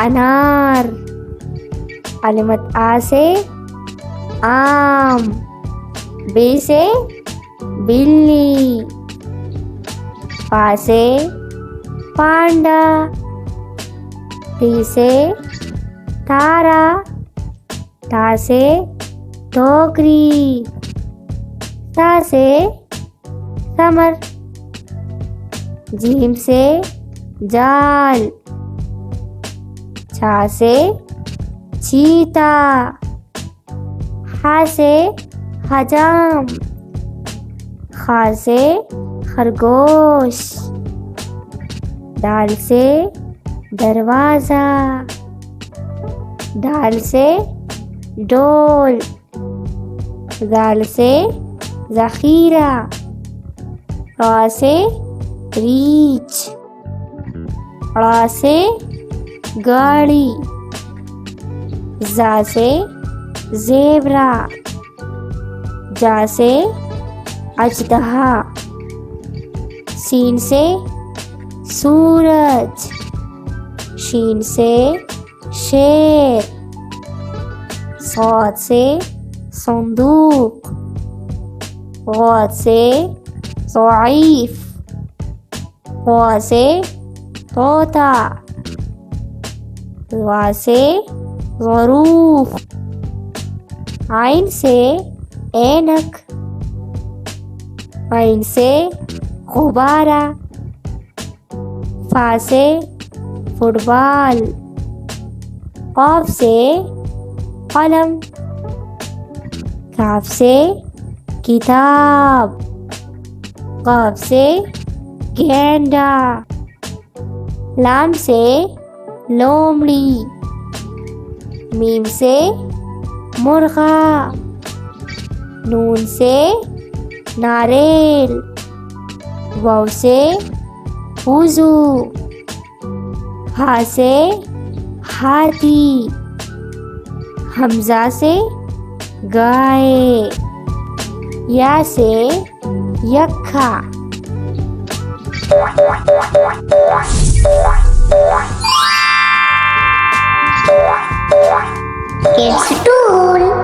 अनार। अलिमत आ से आम। बे से बिल्ली। पा से पांडा। ती से तारा। ता से टोकरी। ता से समर। जीम से जाल। छा से चीता। हा से हजाम। खा से खरगोश। दाल से दरवाजा। दाल से डोल। दाल से ज़ख़ीरा। रा से रीछ। ड़ा से गाड़ी। जा से ज़ेबरा। जा से अजदहा। सीन से सूरज। शीन से शेर। सौद से संदूक। गौद से ज़ईफ़। गौ से तोता। वा से ज़रूफ़। आइन से ऐनक। आइन से गुब्बारा। फा से फुटबॉल। क़ाफ से कलम। काफ से किताब। क़ाफ से गेंडा। लाम से लोमड़ी। मीम से मुर्गा। नून से नारेल। वाव से वुज़ू। हा से हाथी। हमजा से गाय। या से यक्खा। Kids Tool.